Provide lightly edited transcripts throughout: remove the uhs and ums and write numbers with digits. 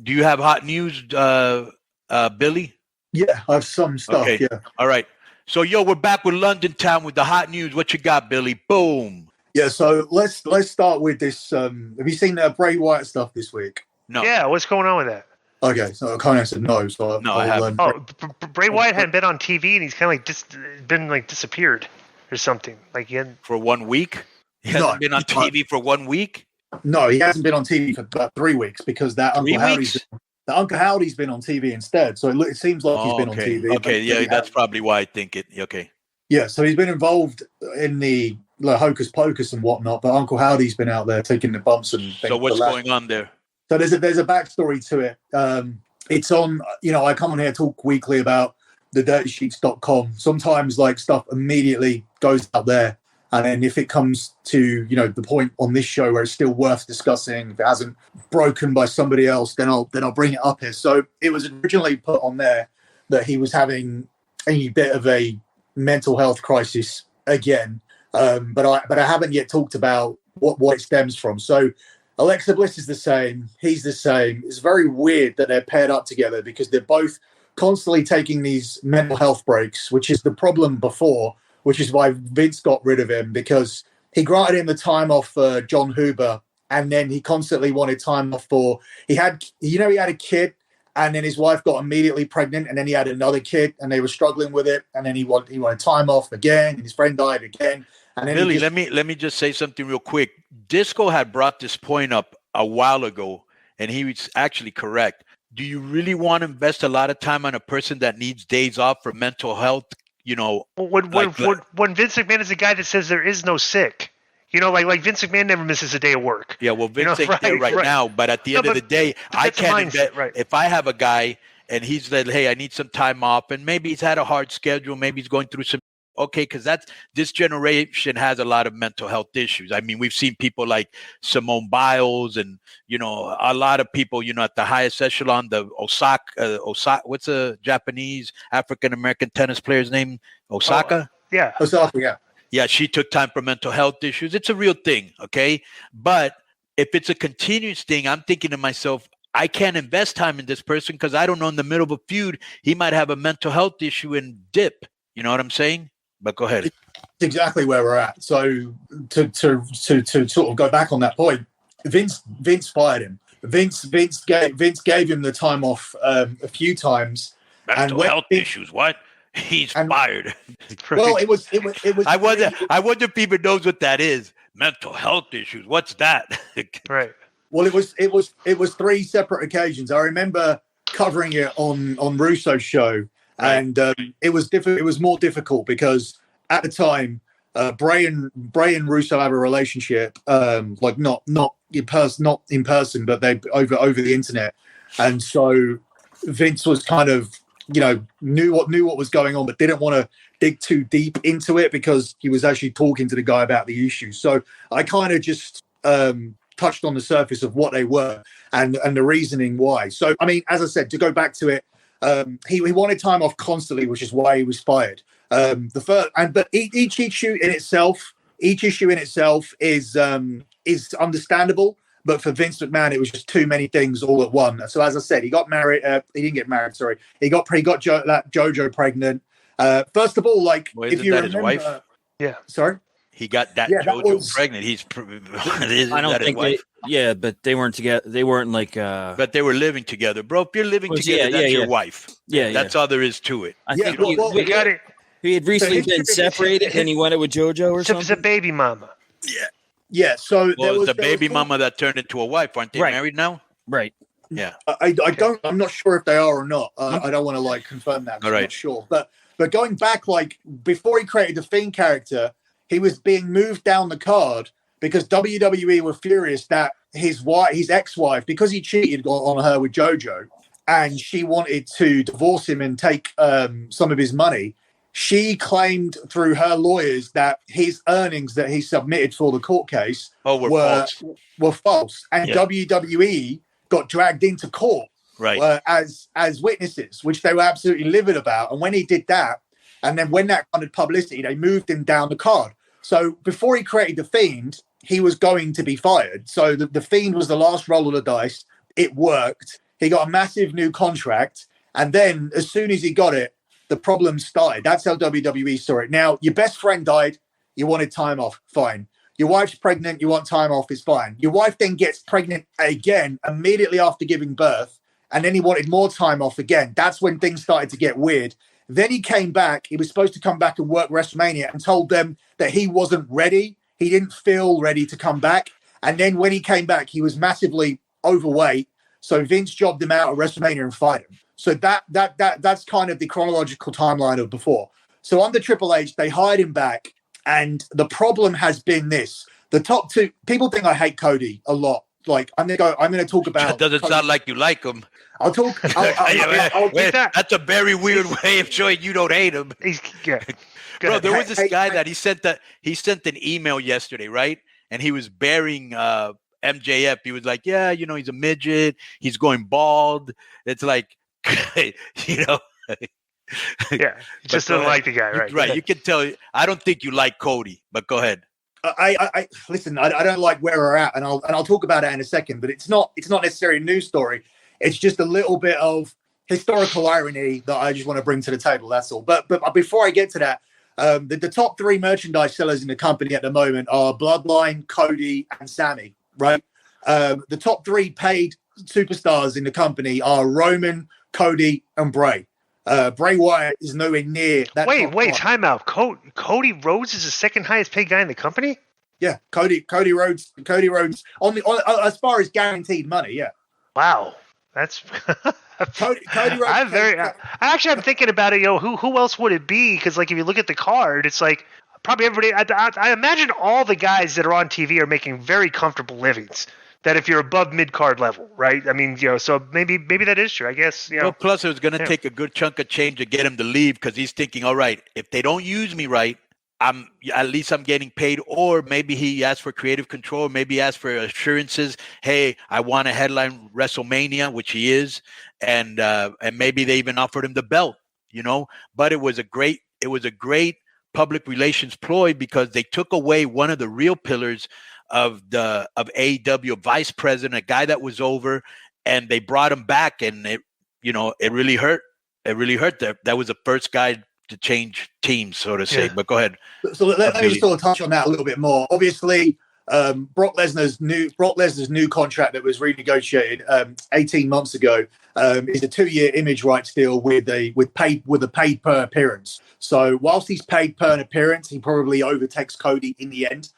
Do you have hot news, Billy? Yeah, I have some stuff. Okay. Yeah. All right. So, we're back with London Town with the hot news. What you got, Billy? Boom. Yeah. So let's start with this. Have you seen Bray Wyatt stuff this week? No. Yeah. What's going on with that? Okay, so Konnan said no. So No, I haven't. Bray Wyatt hadn't been on TV, and he's kind of disappeared or something. Like for 1 week. He hasn't been on TV for 1 week. No, he hasn't been on TV for about 3 weeks because that Uncle Howdy's been on TV instead. So it seems like he's been on TV. Okay, yeah, that's probably why I think it. Okay. Yeah, so he's been involved in the hocus pocus and whatnot, but Uncle Howdy's been out there taking the bumps and things. So what's going on there? So there's a backstory to it. It's on, I come on here talk weekly about the dirtysheets.com. Sometimes stuff immediately goes out there. And then if it comes to, the point on this show where it's still worth discussing, if it hasn't broken by somebody else, then I'll bring it up here. So it was originally put on there that he was having a bit of a mental health crisis again. But I haven't yet talked about what it stems from. So Alexa Bliss is the same. He's the same. It's very weird that they're paired up together because they're both constantly taking these mental health breaks, which is the problem before, which is why Vince got rid of him, because he granted him the time off for John Huber, and then he constantly wanted time off for he had a kid, and then his wife got immediately pregnant, and then he had another kid, and they were struggling with it, and then he wanted time off again, and his friend died again. And then Billy, let me just say something real quick. Disco had brought this point up a while ago, and he was actually correct. Do you really want to invest a lot of time on a person that needs days off for mental health? When Vince McMahon is the guy that says there is no sick, like Vince McMahon never misses a day of work. Yeah, well, Vince ain't there right now, but at the end of the day, I can't invest. Right. If I have a guy and he's like, hey, I need some time off, and maybe he's had a hard schedule, maybe he's going through some. Okay, because this generation has a lot of mental health issues. I mean, we've seen people like Simone Biles and, a lot of people, at the highest echelon, the Osaka, what's a Japanese African-American tennis player's name? Osaka? Yeah. Osaka, yeah. Yeah, she took time for mental health issues. It's a real thing, okay? But if it's a continuous thing, I'm thinking to myself, I can't invest time in this person because I don't know, in the middle of a feud, he might have a mental health issue and dip. You know what I'm saying? But go ahead. It's exactly where we're at. So to sort of go back on that point, Vince fired him. Vince gave him the time off a few times. Mental health issues. What? He's fired. Well, it was. I wonder if he even knows what that is. Mental health issues. What's that? Right. Well, it was 3 separate occasions. I remember covering it on Russo's show. Right. And it was It was more difficult because at the time, Bray and Russo have a relationship, not in person, but they over the internet. And so Vince was kind of knew what was going on, but didn't want to dig too deep into it because he was actually talking to the guy about the issue. So I kind of just touched on the surface of what they were and the reasoning why. So I mean, as I said, to go back to it. He wanted time off constantly, which is why he was fired. But each issue in itself is understandable. But for Vince McMahon, it was just too many things all at once. So as I said, he got married. He didn't get married. Sorry, he got JoJo pregnant. First of all, if you remember, his wife? Yeah. Sorry. He got JoJo pregnant. I don't think Yeah, but they weren't together. They weren't But they were living together, bro. If you're living together, that's your wife. Yeah, that's all there is to it. I think we got it. He had recently been separated, and he went with JoJo or something. It was a baby mama. Yeah. Yeah. So there was a baby mama that turned into a wife. Aren't they married now? Right. Yeah. I'm not sure if they are or not. I don't want to confirm that. I'm not sure. But going back, before he created the Fiend character, he was being moved down the card because WWE were furious that his ex-wife, because he cheated on her with JoJo, and she wanted to divorce him and take some of his money. She claimed through her lawyers that his earnings that he submitted for the court case were false. And WWE got dragged into court as witnesses, which they were absolutely livid about. And when he did that, and then when that got publicity, they moved him down the card. So before he created the Fiend, he was going to be fired. So the Fiend was the last roll of the dice. It worked. He got a massive new contract. And then as soon as he got it, the problems started. That's how WWE saw it. Now, your best friend died. You wanted time off. Fine. Your wife's pregnant. You want time off. It's fine. Your wife then gets pregnant again immediately after giving birth. And then he wanted more time off again. That's when things started to get weird. Then he came back. He was supposed to come back and work WrestleMania and told them that he wasn't ready. He didn't feel ready to come back. And then when he came back, he was massively overweight. So Vince jobbed him out at WrestleMania and fired him. So that's kind of the chronological timeline of before. So under Triple H, they hired him back. And the problem has been this. The top two, people think I hate Cody a lot. Like, I'm going to talk about. That doesn't Cody. sound like you like him. I'll talk. That's a very weird way of showing you don't hate him. Bro, there was this guy that he sent an email yesterday, right? And he was burying MJF. He was like, yeah, he's a midget. He's going bald. It's like, Yeah, just don't like the guy, right? Right. You can tell. I don't think you like Cody, but go ahead. I listen. I don't like where we're at, and I'll talk about it in a second. But it's not necessarily a news story. It's just a little bit of historical irony that I just want to bring to the table. That's all. But before I get to that, the top three merchandise sellers in the company at the moment are Bloodline, Cody, and Sammy. Right. The top three paid superstars in the company are Roman, Cody, and Bray. Bray Wyatt is nowhere near that. Wait, time out. Cody Rhodes is the second highest paid guy in the company? Yeah, Cody Rhodes on as far as guaranteed money, yeah. Wow. That's Cody Rhodes. I'm thinking about it, who else would it be? Because like if you look at the card, it's like probably everybody I imagine all the guys that are on TV are making very comfortable livings. That if you're above mid-card level, right? I mean, so maybe that is true, I guess. Well, plus it was going to take a good chunk of change to get him to leave because he's thinking, all right, if they don't use me right, I'm getting paid. Or maybe he asked for creative control. Maybe he asked for assurances. Hey, I want to headline WrestleMania, which he is, and maybe they even offered him the belt, But it was a great public relations ploy because they took away one of the real pillars of AEW, vice president, a guy that was over, and they brought him back, and it really hurt. It really hurt. That was the first guy to change teams, so to say. But go ahead. So let me sort of touch on that a little bit more. Obviously, Brock Lesnar's new contract that was renegotiated 18 months ago is a 2-year image rights deal with a paid per appearance. So whilst he's paid per appearance, he probably overtakes Cody in the end.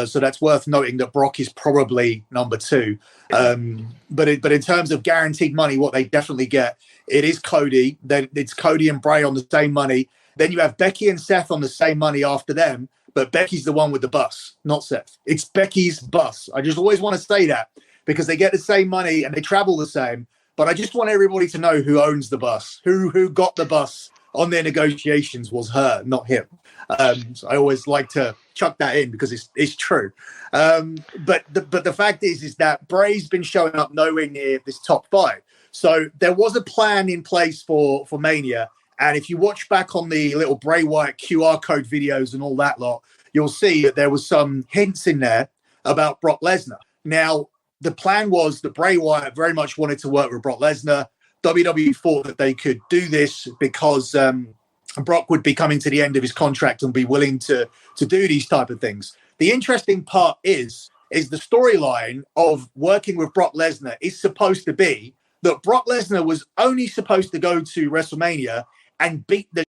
So that's worth noting that Brock is probably number 2. But in terms of guaranteed money, what they definitely get, it is Cody. Then it's Cody and Bray on the same money. Then you have Becky and Seth on the same money after them. But Becky's the one with the bus, not Seth. It's Becky's bus. I just always want to say that because they get the same money and they travel the same. But I just want everybody to know who owns the bus, who got the bus on their negotiations was her, not him. So I always like to chuck that in because it's true. But the fact is that Bray's been showing up nowhere near this top 5. So there was a plan in place for Mania. And if you watch back on the little Bray Wyatt QR code videos and all that lot, you'll see that there was some hints in there about Brock Lesnar. Now, the plan was that Bray Wyatt very much wanted to work with Brock Lesnar. WWE thought that they could do this because Brock would be coming to the end of his contract and be willing to do these type of things. The interesting part is the storyline of working with Brock Lesnar is supposed to be that Brock Lesnar was only supposed to go to WrestleMania and beat the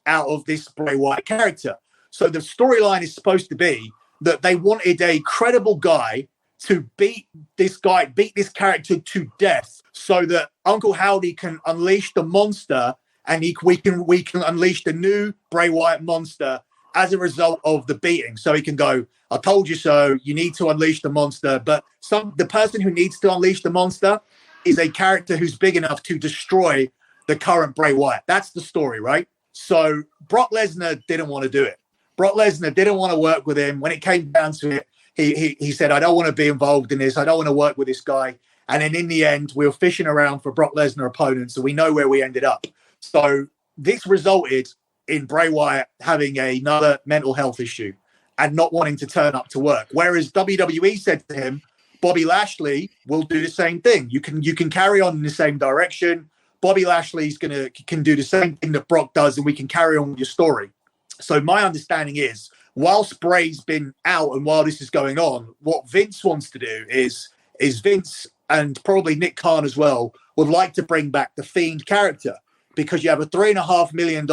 out of this Bray Wyatt character. So the storyline is supposed to be that they wanted a credible guy to beat this character to death so that Uncle Howdy can unleash the monster and we can unleash the new Bray Wyatt monster as a result of the beating. So he can go, I told you so, you need to unleash the monster. But the person who needs to unleash the monster is a character who's big enough to destroy the current Bray Wyatt. That's the story, right? So Brock Lesnar didn't want to do it. Brock Lesnar didn't want to work with him. When it came down to it, he said, I don't want to be involved in this. I don't want to work with this guy. And then in the end, we were fishing around for Brock Lesnar opponents, and we know where we ended up. So this resulted in Bray Wyatt having another mental health issue and not wanting to turn up to work. Whereas WWE said to him, Bobby Lashley will do the same thing. You can carry on in the same direction. Bobby Lashley's can do the same thing that Brock does, and we can carry on with your story. So my understanding is, whilst Bray's been out and while this is going on, what Vince wants to do is Vince and probably Nick Khan as well would like to bring back the Fiend character, because you have a $3.5 million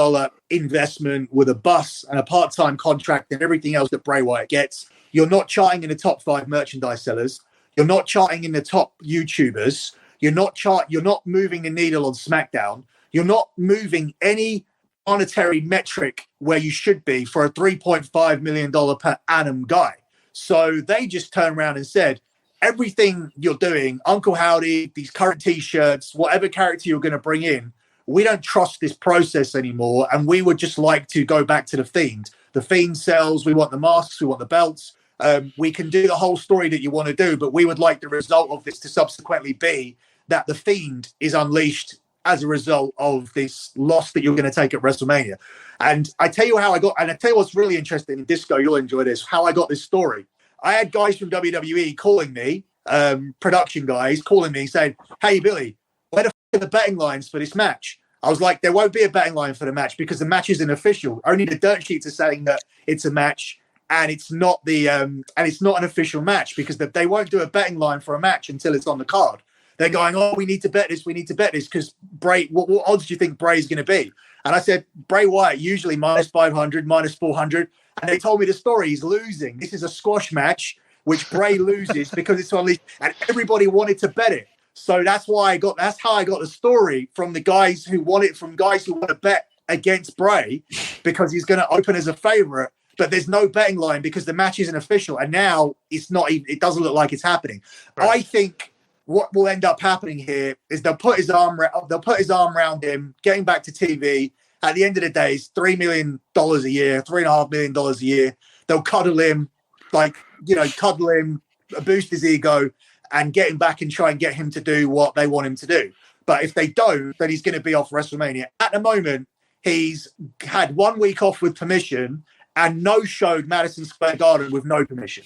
investment with a bus and a part-time contract and everything else that Bray Wyatt gets. You're not charting in the top 5 merchandise sellers. You're not charting in the top YouTubers. You're not moving the needle on SmackDown. You're not moving any monetary metric where you should be for a $3.5 million per annum guy. So they just turned around and said, everything you're doing, Uncle Howdy, these current T-shirts, whatever character you're going to bring in, we don't trust this process anymore, and we would just like to go back to the Fiend. The Fiend sells. We want the masks. We want the belts. We can do the whole story that you want to do, but we would like the result of this to subsequently be that the Fiend is unleashed as a result of this loss that you're going to take at WrestleMania. And I tell you how I got, and I tell you what's really interesting in Disco, you'll enjoy this, how I got this story. I had guys from WWE calling me, production guys calling me saying, hey, Billy, where the f*** are the betting lines for this match? I was like, there won't be a betting line for the match because the match isn't official. Only the dirt sheets are saying that it's a match, and it's not an official match, because they won't do a betting line for a match until it's on the card. They're going, oh, we need to bet this, because Bray, what odds do you think Bray's going to be? And I said, Bray Wyatt, usually minus 500, minus 400. And they told me the story, he's losing. This is a squash match, which Bray loses because it's unleashed, and everybody wanted to bet it. So that's how I got the story from guys who want to bet against Bray, because he's going to open as a favorite, but there's no betting line because the match isn't official. And now it doesn't look like it's happening. Right. I think what will end up happening here is they'll put his arm around him, getting back to TV. At the end of the day, it's $3 million a year, $3.5 million a year. They'll cuddle him, boost his ego, and get him back and try and get him to do what they want him to do. But if they don't, then he's going to be off WrestleMania. At the moment, he's had 1 week off with permission and no-showed Madison Square Garden with no permission.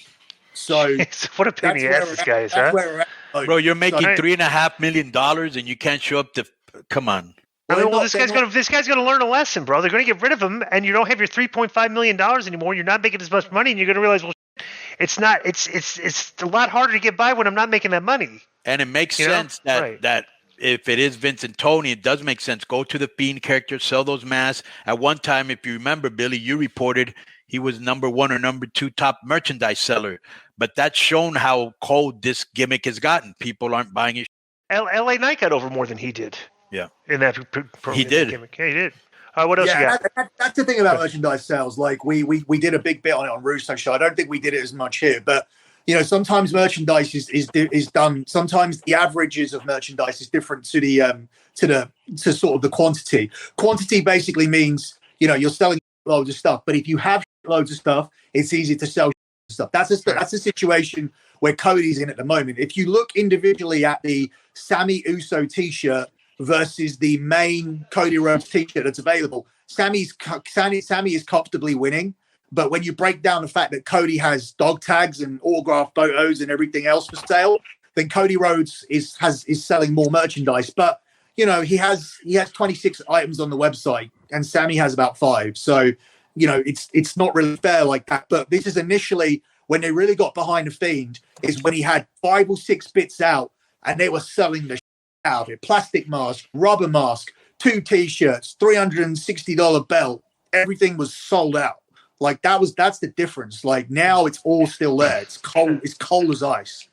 So what a pain in the ass this guy is, huh? Bro, you're making $3.5 million and you can't show up to. Come on. This guy's gonna learn a lesson, bro. They're gonna get rid of him, and you don't have your $3.5 million anymore. You're not making as much money, and you're gonna realize, well, it's not. It's a lot harder to get by when I'm not making that money. And it makes sense that if it is Vince and Tony, it does make sense. Go to the Fiend character, sell those masks. At one time, if you remember, Billy, you reported he was number 1 or number 2 top merchandise seller. But that's shown how cold this gimmick has gotten. People aren't buying it. LA Knight got over more than he did. Yeah. In that he did. Gimmick. Yeah, he did. What else you got? That's the thing about merchandise sales. Like we did a big bit on it on Russo Show. I don't think we did it as much here, but sometimes merchandise is done. Sometimes the averages of merchandise is different to sort of the quantity. Quantity basically means you're selling loads of stuff, but if you have loads of stuff, it's easy to sell stuff. That's a situation where Cody's in at the moment. If you look individually at the Sammy Uso T-shirt versus the main Cody Rhodes T-shirt that's available, Sammy is comfortably winning. But when you break down the fact that Cody has dog tags and autograph photos and everything else for sale, then Cody Rhodes is selling more merchandise. But he has 26 items on the website, and Sammy has about 5. So it's not really fair like that. But this is initially when they really got behind the Fiend, is when he had 5 or 6 bits out, and they were selling the out of it. Plastic mask, rubber mask, 2 T-shirts, $360 belt. Everything was sold out. Like that's the difference. Like now it's all still there. It's cold. It's cold as ice.